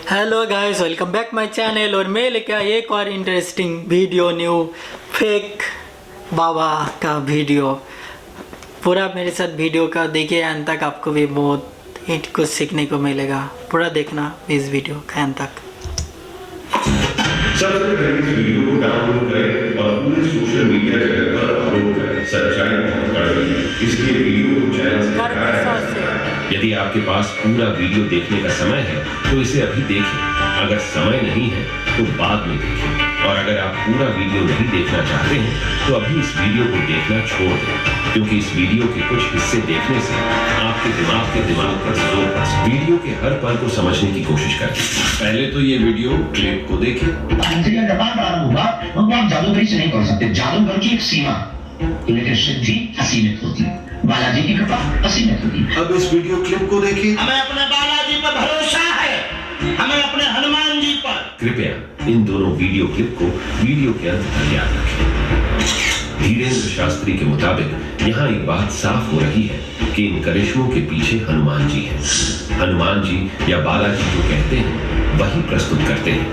Hello guys, welcome back my channel. और मैं लेके आया एक और इंटरेस्टिंग वीडियो, न्यू फेक बाबा का वीडियो। पूरा मेरे साथ वीडियो का देखिए अंत तक, आपको भी बहुत कुछ सीखने को मिलेगा। पूरा देखना इस वीडियो का अंत तक। सबसे पहले इस वीडियो को डाउनलोड करें और पूरे सोशल मीडिया जगत पर अपलोड करें। सच्चाई बहुत कड़वी है, इसलिए वीडियो को चैनल से हटाएं। यदि आपके पास पूरा वीडियो देखने का समय है तो इसे अभी देखें। अगर समय नहीं है तो बाद में देखें। और अगर आप पूरा वीडियो नहीं देखना चाहते हैं तो अभी इस वीडियो को देखना छोड़ दें, क्योंकि इस वीडियो के कुछ हिस्से देखने से आपके दिमाग पर जोर पड़। वीडियो के हर पल को समझने की कोशिश करें। पहले तो ये वीडियो क्लिप को देखें। आप जादूगरी से नहीं कर सकते। जादूगर की एक सीमा, लेकिन सिद्धि असीमित होती है। बालाजी की कृपा असीमित होती है। अब इस वीडियो क्लिप को देखिए। हमें अपने बालाजी पर भरोसा है, हमें अपने हनुमान जी पर। कृपया इन दोनों वीडियो क्लिप को वीडियो के अंत तक याद रखें। धीरेन्द्र शास्त्री के मुताबिक यहाँ एक बात साफ हो रही है कि इन करिश्मों के पीछे हनुमान जी हैं। हनुमान जी या बालाजी जो कहते हैं वही प्रस्तुत करते हैं।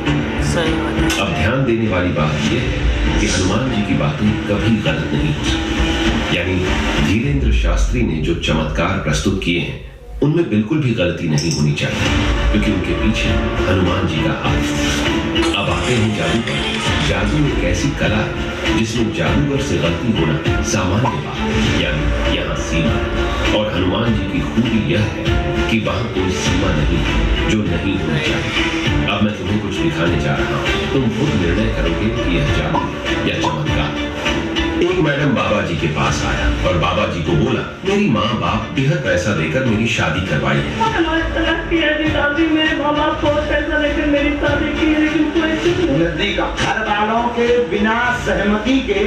सही बात है। अब ध्यान देने वाली बात यह है कि हनुमान जी की बातें कभी गलत नहीं हो सकती। यानी धीरेन्द्र शास्त्री ने जो चमत्कार प्रस्तुत किए हैं उनमें बिल्कुल भी गलती नहीं होनी चाहिए, क्योंकि उनके पीछे हनुमान जी का हाथ है। अब आते हैं जादू पर। जादू एक ऐसी कला है जिसमें जादूगर से गलती होना सामान्य बात है, यानी यहाँ सीमा है। और हनुमान जी की खूबी यह है कि वहां कोई सीमा नहीं है जो नहीं होनी चाहिए। अब मैं तुम्हें कुछ दिखाने जा रहा हूँ, तुम खुद निर्णय करोगे कि यह जादू या चमत्कार। एक मैडम बाबा जी के पास आया और बाबा जी को बोला, मेरी माँ बाप बेहद पैसा देकर मेरी शादी करवाई है। मेरे माँ बाप बहुत पैसा लेकर मेरी शादी की, लेकिन घर वालों के बिना सहमति के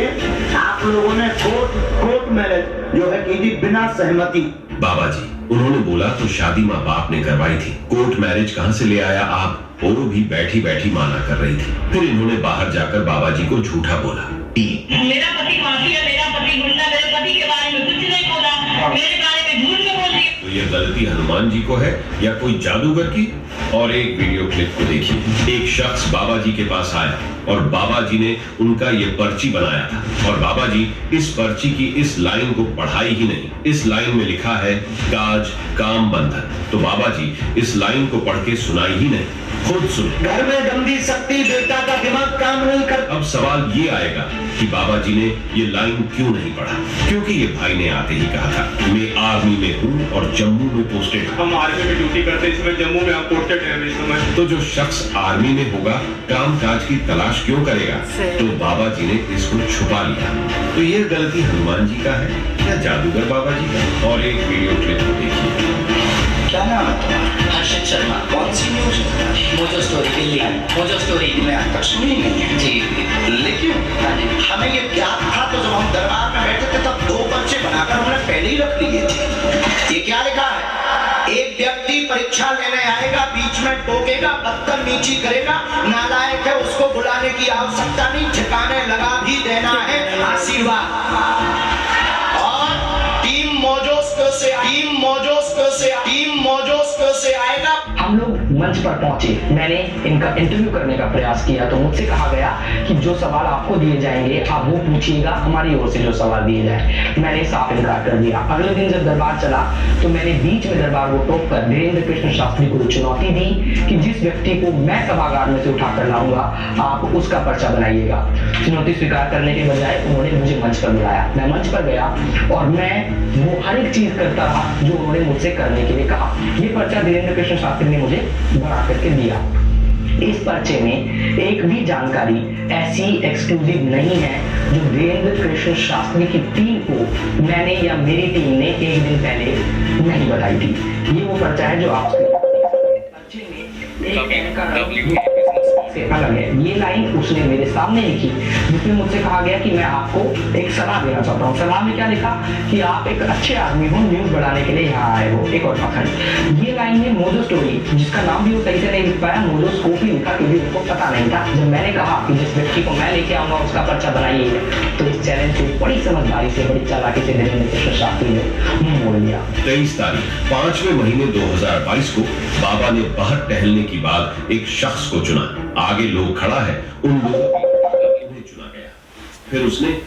आप लोगों ने कोर्ट मैरिज जो है की थी, बिना सहमति। बाबा जी, उन्होंने बोला तो शादी माँ बाप ने करवाई थी, कोर्ट मैरिज कहाँ से ले आया आप? वो भी बैठी बैठी माना कर रही थी। फिर इन्होंने बाहर जाकर बाबा जी को झूठा बोला। मेरा पति माफी है, मेरा पति गुंडा, मेरे पति के बारे में कुछ नहीं बोला, मेरे बारे में झूठ में बोल दिया। तो ये गलती हनुमान जी को है या कोई जादूगर की? और एक वीडियो क्लिप को देखिए। एक शख्स बाबा जी के पास आया और बाबा जी ने उनका ये पर्ची बनाया था, और बाबा जी इस पर्ची की इस लाइन को पढ़ाई ही नहीं। इस लाइन में लिखा है काज काम बंधन। तो बाबा जी इस लाइन को पढ़ के सुनाई ही नहीं, खुद सुने। घर में गंदी शक्ति, बेटा का दिमाग काम नहीं कर। अब सवाल ये आएगा कि बाबा जी ने ये लाइन क्यों नहीं पढ़ा? क्योंकि ये भाई ने आते ही कहा था, मैं आर्मी में हूँ और जम्मू में पोस्टेड हूँ। हम आर्मी में ड्यूटी करते हैं, इसमें जम्मू में हम पोस्टेड हैं इस समय। तो जो शख्स आर्मी में होगा काम काज की तलाश क्यों करेगा? तो बाबा जी ने इसको छुपा लिया। तो ये गलती हनुमान जी का है या जादूगर बाबा जी का? और एक वीडियो क्लिप को देखिए। क्या नाम है तुम्हारा? हर्षित शर्मा। कौन सी news? Mojo story Delhi, Mojo story मैं कश्मीरी नहीं है जी। लेकिन हमें ये क्या था, तो जब हम दरबार में बैठे थे तब 2 पर्चे बनाकर हमने पहले ही रख लिए थे। ये क्या लिखा है? एक व्यक्ति परीक्षा लेने आएगा, बीच में टोकेगा, बदतमीजी करेगा, नालायक है, उसको बुलाने की आवश्यकता नहीं, ठिकाने लगा भी देना है, आशीर्वाद। और टीम मोजोस्को से आएगा। हम लोग मंच पर पहुंचे, मैंने इनका इंटरव्यू करने का प्रयास किया तो मुझसे कहा गया कि जो सवाल आपको दिए जाएंगे आप वो पूछिएगा, हमारी ओर से जो सवाल दिए जाए। मैंने साफ इनकार कर दिया। अगले दिन जब दरबार चला तो मैंने बीच में दरबार को टोक कर धीरेन्द्र कृष्ण शास्त्री को चुनौती दी कि जिस व्यक्ति को मैं सभागार में से उठाकर लाऊंगा आप उसका पर्चा बनाइएगा। चुनौती स्वीकार करने के बजाय उन्होंने मुझे मंच पर बुलाया। मैं मंच पर गया और मैं वो हर एक चीज करता रहा जो उन्होंने मुझसे करने के लिए कहा। ये पर्चा धीरेन्द्र कृष्ण शास्त्री ने मुझे बना करके दिया। इस पर्चे में एक भी जानकारी ऐसी एक्सक्लूसिव नहीं है जो धीरेन्द्र कृष्ण शास्त्री की टीम को मैंने या मेरी टीम ने एक दिन पहले नहीं बताई थी। ये वो पर्चा है जो आपके पर्चे में एक से अलग है। ये लाइन उसने मेरे सामने लिखी, जिसमें मुझसे कहा गया कि मैं आपको एक सलाह देना चाहता हूँ। सलाह में क्या लिखा कि आप एक अच्छे आदमी हो, न्यूज बढ़ाने के लिए यहाँ आए हो। एक और पसंद ये लाइन में मोजो स्टोरी, जिसका नाम भी वो सही से नहीं लिख पाया, मोजो स्कोप ही लिखा क्योंकि उनको पता नहीं था। जब मैंने कहा कि जिस व्यक्ति को मैं लेके आऊंगा उसका पर्चा बनाइए, तो इस चैलेंज को बड़ी समझदारी से, बड़ी चालाकी से धीरेन्द्र कृष्ण शास्त्री ने मुंह मोड़ लिया। 23 तारीख 5वें महीने 2022 को बाबा ने बाहर टहलने के बाद एक शख्स को चुना। आगे लोग खड़ा है, उन लोगों के उन्हें चुना गया। फिर उसने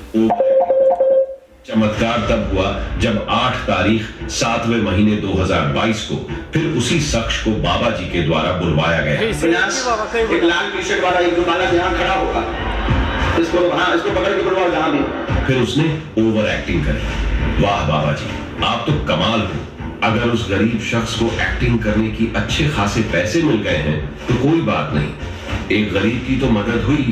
चमत्कार तब हुआ जब 8 तारीख 7वें महीने 2022 को फिर उसी शख्स को बाबा जी के द्वारा बुलवाया गया। एक लाल टी शर्ट वाला एक बाला यहाँ खड़ा होगा, इसको हाँ इसको पकड़ के बुलवाओ जहाँ भी। फिर उसने ओवर एक्टिंग करी। वाह बाबा जी, आप तो कमाल हो। अगर उस गरीब शख्स को एक्टिंग करने की अच्छे खासे पैसे मिल गए हैं तो कोई बात नहीं, एक गरीब की तो मदद हुई।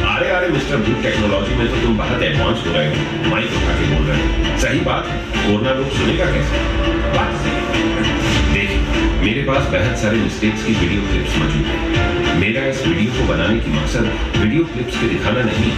अरे अरे मिस्टर भूत, टेक्नोलॉजी में तो तुम बहुत एडवांस हो रहे हो। माइक उठा के बोल रहे हो, सही बात है, वरना लोग सुनेगा कैसे? देखिए, मेरे पास बहुत सारे मिस्टेक्स की वीडियो क्लिप्स मौजूद हैं। मेरा इस वीडियो को बनाने की मकसद वीडियो क्लिप्स के दिखाना नहीं।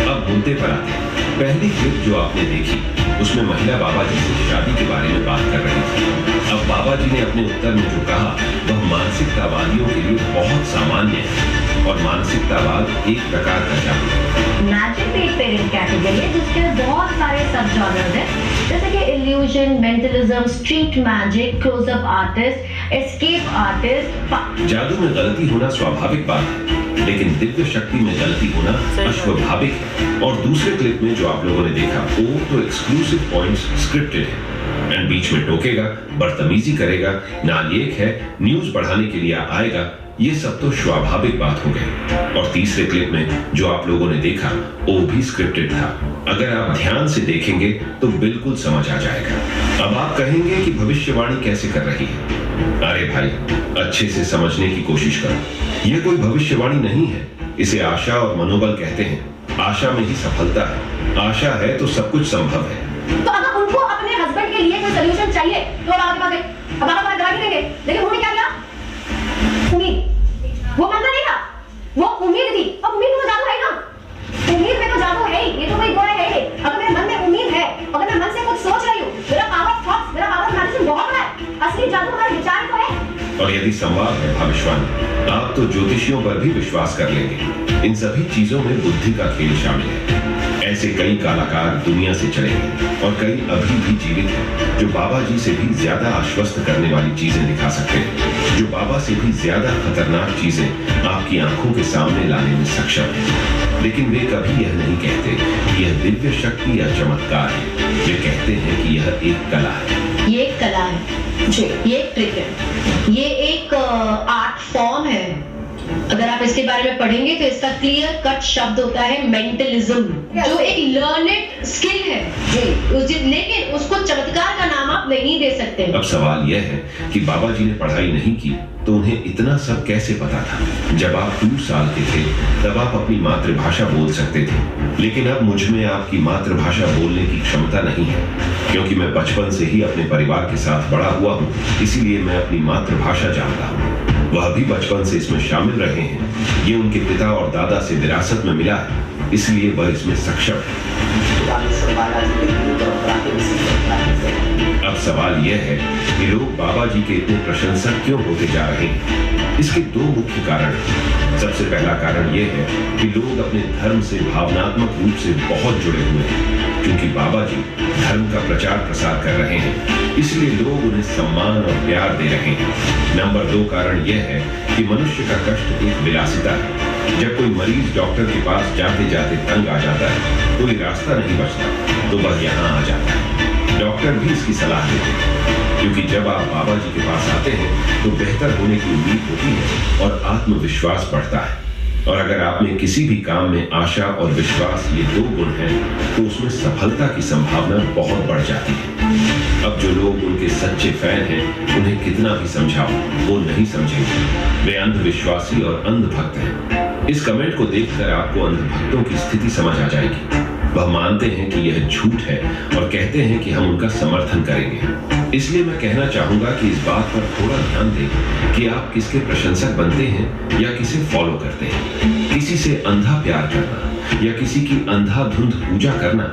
अब मुद्दे पर आते हैं। पहली क्लिप जो आपने देखी उसमें महिला बाबा जी से शादी के बारे में बात कर रही थी। अब बाबा जी ने अपने उत्तर में जो कहा वह मानसिकतावादियों के लिए बहुत सामान्य है, और मानसिकतावाद एक प्रकार का जादू है। मैजिक भी एक पेरेंट कैटेगरी है जिसके बहुत सारे सब जॉनर्स हैं, जैसे कि illusion, mentalism, street magic, close up artist, escape artist. जादू में गलती होना स्वाभाविक बात है, लेकिन दिव्य शक्ति में गलती होना अस्वाभाविक है। और दूसरे क्लिप में जो आप लोगों ने देखा वो तो एक्सक्लूसिव पॉइंट्स स्क्रिप्टेड है, एंड बीच में टोकेगा, बदतमीजी करेगा, नालायक है, न्यूज बढ़ाने के लिए आएगा, ये सब तो स्वाभाविक बात हो गई। और तीसरे क्लिप में जो आप लोगों ने देखा वो भी स्क्रिप्टेड था। अगर आप ध्यान से देखेंगे तो बिल्कुल समझ आ जाएगा। अब आप कहेंगे कि भविष्यवाणी कैसे कर रही है? अरे भाई, अच्छे से समझने की कोशिश करो। यह कोई भविष्यवाणी नहीं है, इसे आशा और मनोबल कहते हैं। आशा में ही सफलता है। आशा है तो सब कुछ संभव है। तो अगर उनको अपने हस्बैंड के लिए कोई सलूशन चाहिए तो बाबा के पास गए, अब बाबा दवा देंगे, लेकिन उन्होंने क्या किया? उम्मीद। वो मांगा नहीं था, वो उम्मीद थी, और उम्मीद में तो जादू है ना। उम्मीद में तो जादू है ही, ये तो कोई गोया है ही। अगर मेरे मन में उम्मीद है, अगर मैं मन से कुछ सोच रही हूँ, मेरा पावर ऑफ थॉट्स, मेरा पावर ऑफ इमेजिनेशन बहुत बड़ा है। असली जादू हमारे विचार तो है। और यदि संभव है भविष्यवाणी, आप तो ज्योतिषियों पर भी विश्वास कर लेंगे। इन सभी चीजों में बुद्धि का खेल शामिल है। ऐसे कई कलाकार दुनिया से चले गए और कई अभी भी जीवित हैं जो बाबा जी से भी ज्यादा आश्वस्त करने वाली चीजें दिखा सकते हैं, जो बाबा से भी ज्यादा खतरनाक चीजें आपकी आंखों के सामने लाने में सक्षम हैं। लेकिन वे कभी यह नहीं कहते कि यह दिव्य शक्ति या चमत्कार है। वे कहते हैं कि यह एक कला है। ये एक कला है जी, ये एक ट्रिक है, ये एक आर्ट फॉर्म है। अगर आप इसके बारे में पढ़ेंगे तो इसका क्लियर कट शब्द होता है मेंटलिज्म, जो एक लर्नेड स्किल है जी, लेकिन उसको चमत्कार का नाम आप नहीं दे सकते। अब सवाल यह है कि बाबा जी ने पढ़ाई नहीं की तो उन्हें इतना सब कैसे पता था? जब आप 2 साल के थे तब आप अपनी मातृभाषा बोल सकते थे, लेकिन अब मुझ में आपकी मातृभाषा बोलने की क्षमता नहीं है, क्योंकि मैं बचपन से ही अपने परिवार के साथ बड़ा हुआ हूँ, इसीलिए मैं अपनी मातृभाषा जानता हूँ। वह भी बचपन से इसमें शामिल रहे हैं। ये उनके पिता और दादा से विरासत में मिला है, इसलिए वह इसमें सक्षम है। अब सवाल यह है कि लोग बाबा जी के इतने प्रशंसक क्यों होते जा रहे हैं? इसके 2 मुख्य कारण हैं। सबसे पहला कारण यह है कि लोग अपने धर्म से भावनात्मक रूप से बहुत जुड़े हुए हैं, क्योंकि बाबा जी धर्म का प्रचार प्रसार कर रहे हैं, इसलिए लोग उन्हें सम्मान और प्यार दे रहे हैं। नंबर 2 कारण यह है कि मनुष्य का कष्ट एक विलासिता है। जब कोई मरीज डॉक्टर के पास जाते जाते तंग आ जाता है, कोई रास्ता नहीं बचता, तो वह यहाँ आ जाता है। डॉक्टर भी इसकी सलाह देते हैं, क्योंकि जब आप बाबा जी के पास आते हैं तो बेहतर होने की उम्मीद होती है और आत्मविश्वास बढ़ता है। और अगर आप में किसी भी काम में आशा और विश्वास, ये 2 गुण हैं, तो उसमें सफलता की संभावना बहुत बढ़ जाती है। अब जो लोग उनके सच्चे फैन हैं, उन्हें कितना भी समझाओ वो नहीं समझेंगे। वे अंधविश्वासी और अंधभक्त हैं। इस कमेंट को देखकर आपको अंधभक्तों की स्थिति समझ आ जाएगी। वह मानते हैं कि यह झूठ है और कहते हैं कि हम उनका समर्थन करेंगे। इसलिए मैं कहना चाहूंगा कि इस बात पर थोड़ा ध्यान दें कि आप किसके प्रशंसक बनते हैं या किसे फॉलो करते हैं। किसी से अंधा प्यार करना या किसी की अंधाधुंध पूजा करना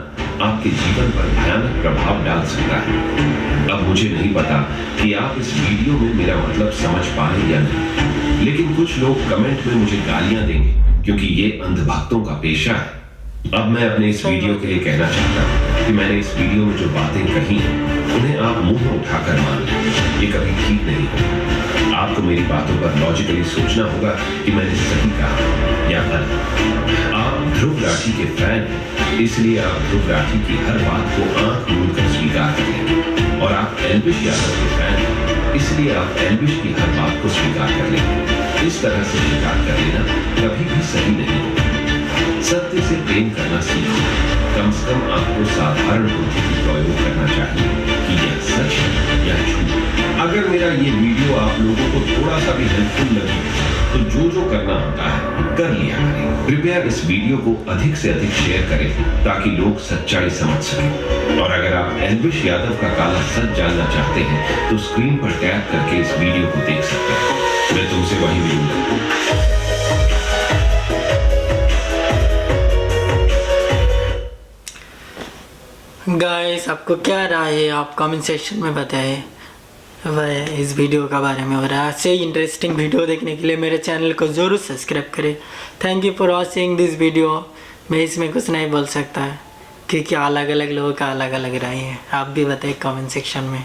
आपके जीवन पर भयानक प्रभाव डाल सकता है। अब मुझे नहीं पता कि आप इस वीडियो में मेरा मतलब समझ पाए या नहीं, लेकिन कुछ लोग कमेंट में मुझे गालियां देंगे क्योंकि ये अंधभक्तों का पेशा है। अब मैं अपने इस वीडियो के लिए कहना चाहता हूँ कि मैंने इस वीडियो में जो बातें कही हैं उन्हें आप मुंह में उठाकर मान लें, ये कभी ठीक नहीं होगा। आपको मेरी बातों पर लॉजिकली सोचना होगा कि मैंने सही कहा या गलत। आप ध्रुव राठी के फैन हैं, इसलिए आप ध्रुव राठी की हर बात को आंख मूंद कर स्वीकार कर लेंगे, और आप एल्विश यादव के फैन हैं, इसलिए आप एल्विश की हर बात को स्वीकार कर लेंगे। इस तरह से स्वीकार कर लेना कभी भी सही नहीं होगा। सत्य से प्रेम करना सीखो। कम से कम आपको साधारण बुद्धि की प्रयोग करना चाहिए कि यह सच है या झूठ। अगर मेरा ये वीडियो आप लोगों को थोड़ा सा भी हेल्पफुल लगी तो जो करना होता है कर लिया करें। कृपया इस वीडियो को अधिक से अधिक शेयर करें ताकि लोग सच्चाई समझ सकें। और अगर आप एल्विश यादव का काला सच जानना चाहते हैं तो स्क्रीन पर टैप करके इस वीडियो को देख सकते हैं। मैं तुमसे वहीं मिलूंगा। गाइस, आपको क्या राय है आप कमेंट सेक्शन में बताएं वह इस वीडियो के बारे में। और ऐसे ही इंटरेस्टिंग वीडियो देखने के लिए मेरे चैनल को ज़रूर सब्सक्राइब करें। Thank you for watching this video. मैं इसमें कुछ नहीं बोल सकता क्योंकि अलग अलग लोगों का अलग अलग राय है। आप भी बताएं कमेंट सेक्शन में।